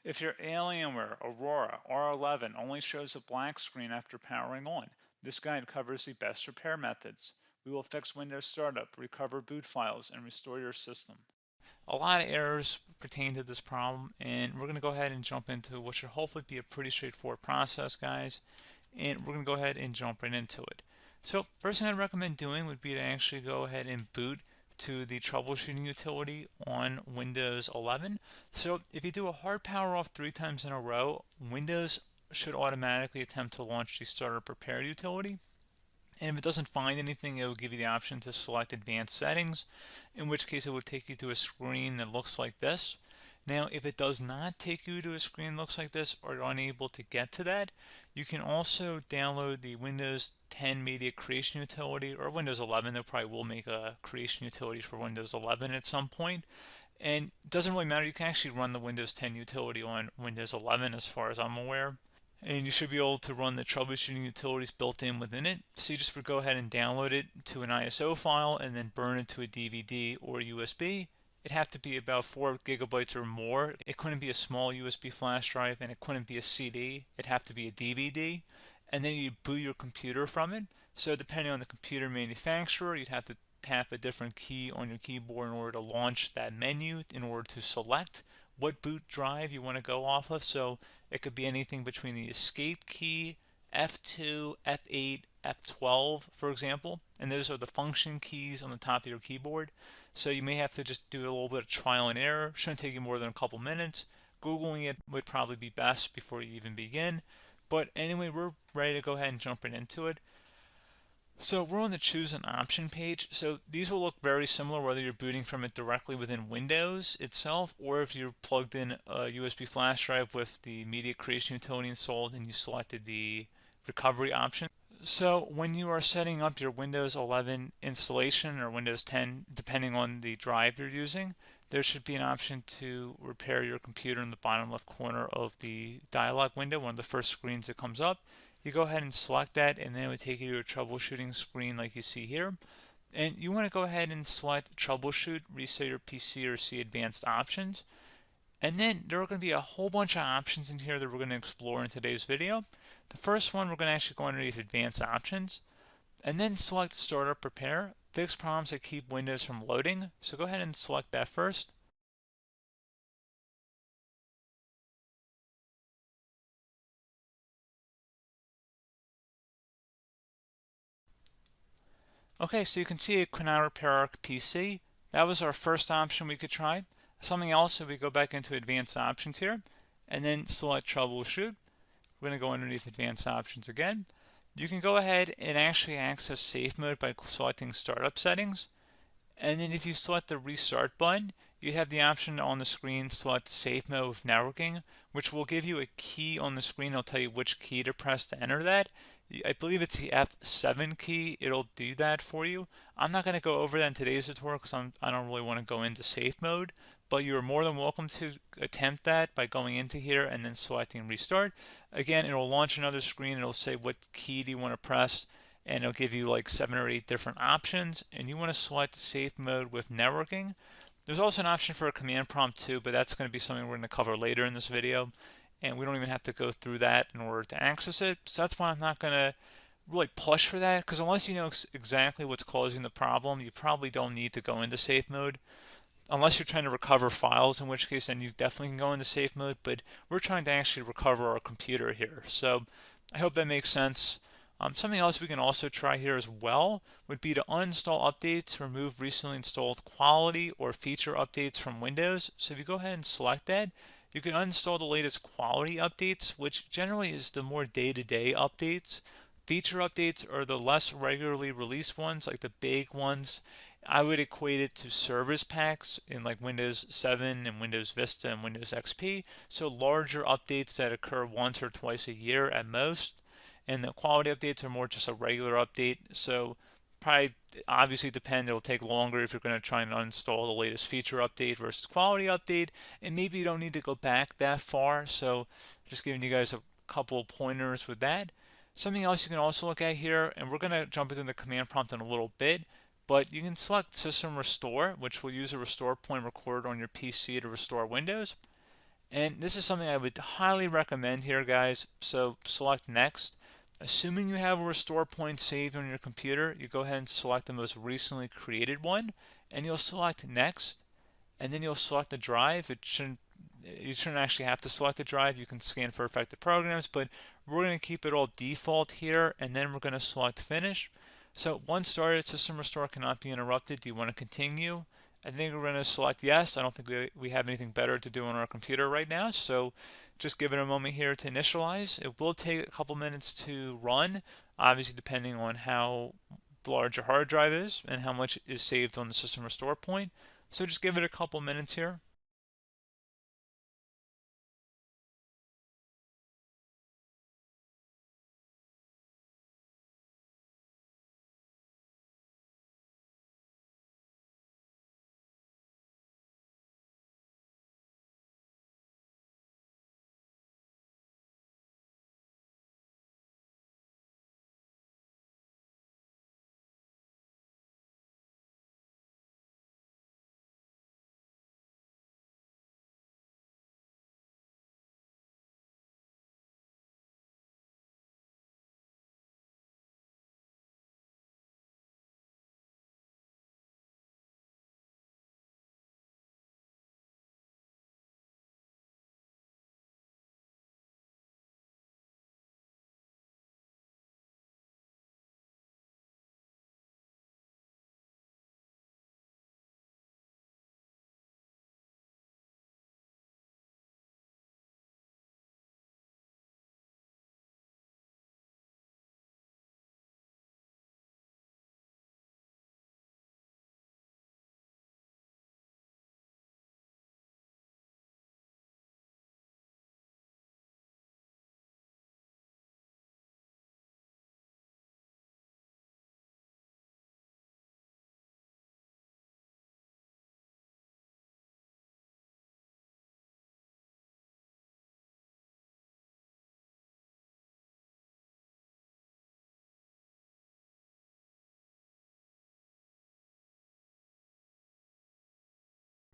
If your Alienware Aurora R11 only shows a black screen after powering on, this guide covers the best repair methods. We will fix Windows startup, recover boot files, and restore your system. A lot of errors pertain to this problem, and we're going to go ahead and jump into what should hopefully be a pretty straightforward process, guys. And we're going to go ahead and jump right into it. So first thing I'd recommend doing would be to actually go ahead and boot to the troubleshooting utility on Windows 11. So if you do a hard power off 3 times in a row, Windows should automatically attempt to launch the startup repair utility. And if it doesn't find anything, it will give you the option to select advanced settings, in which case it will take you to a screen that looks like this. Now, if it does not take you to a screen that looks like this, or you're unable to get to that, you can also download the Windows 10 Media Creation Utility, or Windows 11. They probably will make a creation utility for Windows 11 at some point. And it doesn't really matter, you can actually run the Windows 10 utility on Windows 11 as far as I'm aware. And you should be able to run the troubleshooting utilities built in within it. So you just would go ahead and download it to an ISO file and then burn it to a DVD or USB. It'd have to be about 4 gigabytes or more. It couldn't be a small USB flash drive, and it couldn't be a CD. It'd have to be a DVD. And then you boot your computer from it. So depending on the computer manufacturer, you'd have to tap a different key on your keyboard in order to launch that menu, in order to select what boot drive you want to go off of. So it could be anything between the escape key, F2, F8, F12, for example, and those are the function keys on the top of your keyboard. So you may have to just do a little bit of trial and error. Shouldn't take you more than a couple minutes. Googling it would probably be best before you even begin. But anyway, we're ready to go ahead and jump right into it. So we're on the choose an option page. So these will look very similar whether you're booting from it directly within Windows itself, or if you're plugged in a USB flash drive with the media creation utility installed and you selected the recovery option. So when you are setting up your Windows 11 installation or Windows 10, depending on the drive you're using, there should be an option to repair your computer in the bottom left corner of the dialog window, one of the first screens that comes up. You go ahead and select that, and then it would take you to a troubleshooting screen like you see here. And you want to go ahead and select troubleshoot, reset your PC, or see advanced options. And then there are going to be a whole bunch of options in here that we're going to explore in today's video. The first one, we're going to actually go underneath advanced options, and then select startup repair, fix problems that keep Windows from loading. So go ahead and select that first. Okay, so you can see it could not repair our PC. That was our first option we could try. Something else, if we go back into advanced options here, and then select troubleshoot, we're going to go underneath advanced options again. You can go ahead and actually access safe mode by selecting startup settings. And then if you select the restart button, you have the option on the screen, select safe mode with networking, which will give you a key on the screen. It'll tell you which key to press to enter that. I believe it's the F7 key. It'll do that for you. I'm not going to go over that in today's tutorial because I don't really want to go into safe mode, but you're more than welcome to attempt that by going into here and then selecting restart. Again, it'll launch another screen. It'll say what key do you want to press, and it'll give you like 7 or 8 different options, and you want to select safe mode with networking. There's also an option for a command prompt too, but that's going to be something we're going to cover later in this video, and we don't even have to go through that in order to access it. So that's why I'm not going to really push for that, because unless you know exactly what's causing the problem, you probably don't need to go into safe mode. Unless you're trying to recover files, in which case then you definitely can go into safe mode, but we're trying to actually recover our computer here. So I hope that makes sense. Something else we can also try here as well would be to uninstall updates, remove recently installed quality or feature updates from Windows. So if you go ahead and select that, you can uninstall the latest quality updates, which generally is the more day-to-day updates. Feature updates are the less regularly released ones, like the big ones. I would equate it to service packs in like Windows 7 and Windows Vista and Windows XP. So larger updates that occur once or twice a year at most. And the quality updates are more just a regular update. So probably obviously depend, it'll take longer if you're going to try and uninstall the latest feature update versus quality update, and maybe you don't need to go back that far. So just giving you guys a couple pointers with that. Something else you can also look at here, and we're going to jump into the command prompt in a little bit, but you can select system restore, which will use a restore point recorded on your PC to restore Windows. And this is something I would highly recommend here, guys. So select next. Assuming you have a restore point saved on your computer, you go ahead and select the most recently created one, and you'll select next, and then you'll select the drive. You shouldn't actually have to select the drive. You can scan for affected programs, but we're going to keep it all default here, and then we're going to select finish. So once started, system restore cannot be interrupted. Do you want to continue? I think we're going to select yes. I don't think we have anything better to do on our computer right now, so just give it a moment here to initialize. It will take a couple minutes to run, obviously depending on how large your hard drive is and how much is saved on the system restore point. So just give it a couple minutes here.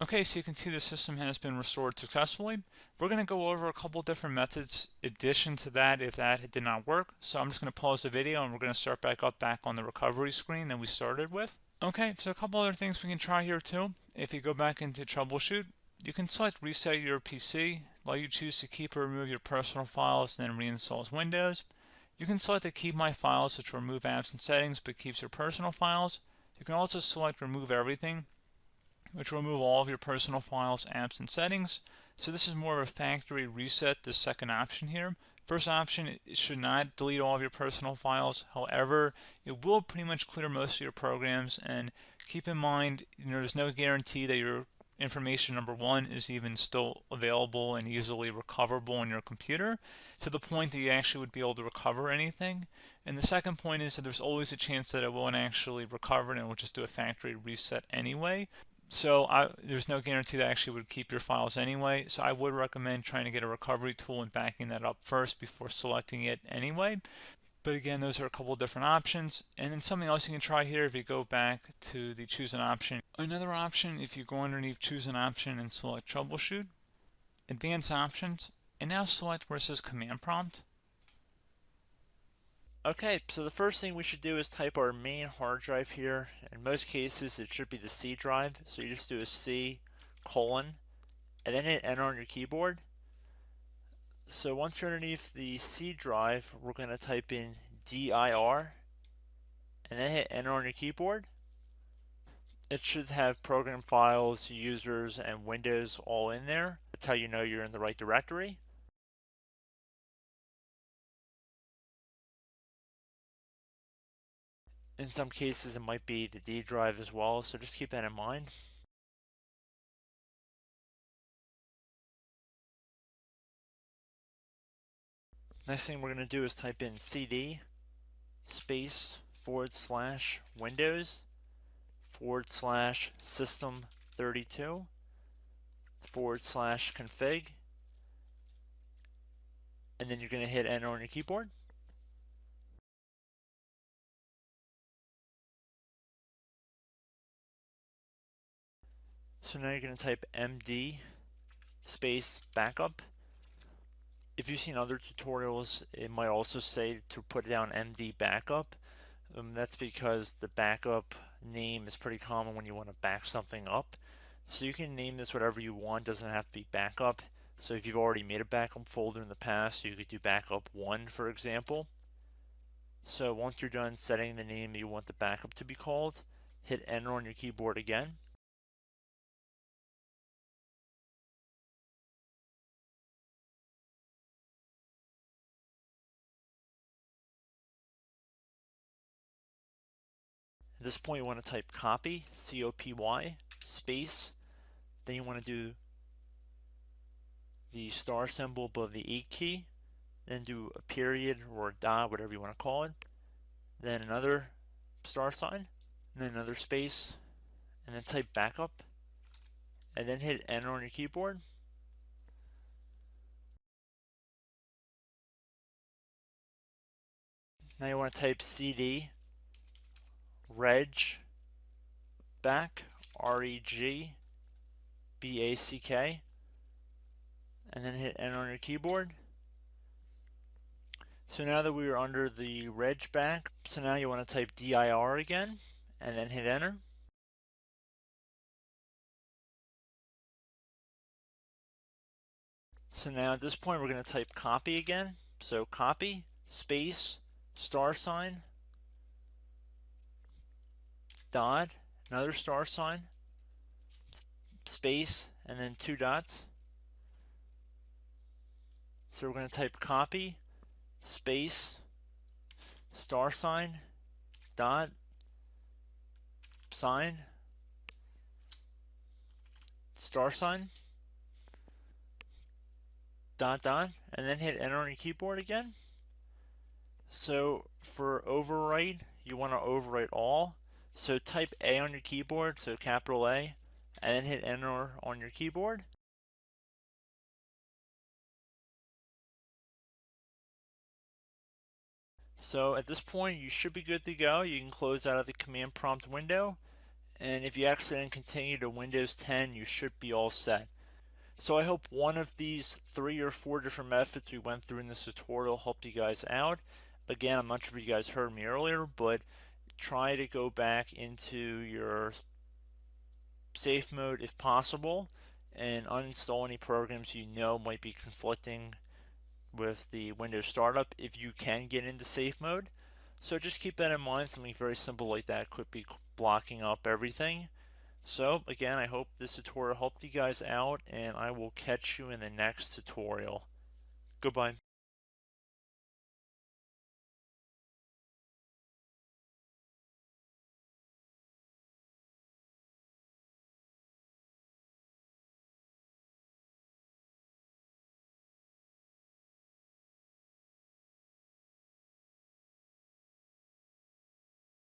Okay, so you can see the system has been restored successfully. We're going to go over a couple different methods addition to that if that did not work. So I'm just going to pause the video and we're going to start back on the recovery screen that we started with. Okay, so a couple other things we can try here too. If you go back into troubleshoot, you can select reset your PC, let you choose to keep or remove your personal files and then reinstalls Windows. You can select to keep my files, which will remove apps and settings but keeps your personal files. You can also select remove everything, which will remove all of your personal files, apps, and settings. So this is more of a factory reset, the second option here. First option, it should not delete all of your personal files. However, it will pretty much clear most of your programs. And keep in mind, there's no guarantee that your information, number one, is even still available and easily recoverable on your computer to the point that you actually would be able to recover anything. And the second point is that there's always a chance that it won't actually recover and it will just do a factory reset anyway. So there's no guarantee that actually would keep your files anyway. So I would recommend trying to get a recovery tool and backing that up first before selecting it anyway. But again, those are a couple different options. And then something else you can try here if you go back to the choose an option. Another option, if you go underneath choose an option and select troubleshoot, advanced options, and now select where it says command prompt. Okay, so the first thing we should do is type our main hard drive here. In most cases, it should be the C drive. So you just do a C colon and then hit enter on your keyboard. So once you're underneath the C drive, we're going to type in dir and then hit enter on your keyboard. It should have program files, users, and Windows all in there. That's how you know you're in the right directory. In some cases, it might be the D drive as well, so just keep that in mind. Next thing we're going to do is type in cd space / Windows / system 32 / config, and then you're going to hit enter on your keyboard. So now you're going to type md space backup. If you've seen other tutorials, it might also say to put down MD backup. That's because the backup name is pretty common when you want to back something up. So you can name this whatever you want, doesn't have to be backup. So if you've already made a backup folder in the past, you could do backup 1, for example. So once you're done setting the name you want the backup to be called, hit enter on your keyboard again. At this point you want to type copy, C-O-P-Y, space, then you want to do the star symbol above the 8 key, then do a period or a dot, whatever you want to call it, then another star sign, and then another space, and then type backup, and then hit enter on your keyboard. Now you want to type CD reg back, R-E-G-B-A-C-K, and then hit enter on your keyboard. So now that we are under the reg back, so now you want to type dir again, and then hit enter. So now at this point we're going to type copy again. So copy, space, star sign, dot, another star sign, space, and then 2 dots. So we're going to type copy, space, star sign, dot, sign, star sign, dot, dot, and then hit enter on your keyboard again. So for overwrite, you want to overwrite all. So type A on your keyboard, so capital A, and then hit enter on your keyboard. So at this point you should be good to go. You can close out of the command prompt window, and if you accidentally continue to Windows 10 you should be all set. So I hope one of these 3 or 4 different methods we went through in this tutorial helped you guys out. Again, I'm not sure if you guys heard me earlier, but try to go back into your safe mode if possible and uninstall any programs you know might be conflicting with the Windows startup if you can get into safe mode. So just keep that in mind. Something very simple like that could be blocking up everything. So again, I hope this tutorial helped you guys out, and I will catch you in the next tutorial. Goodbye.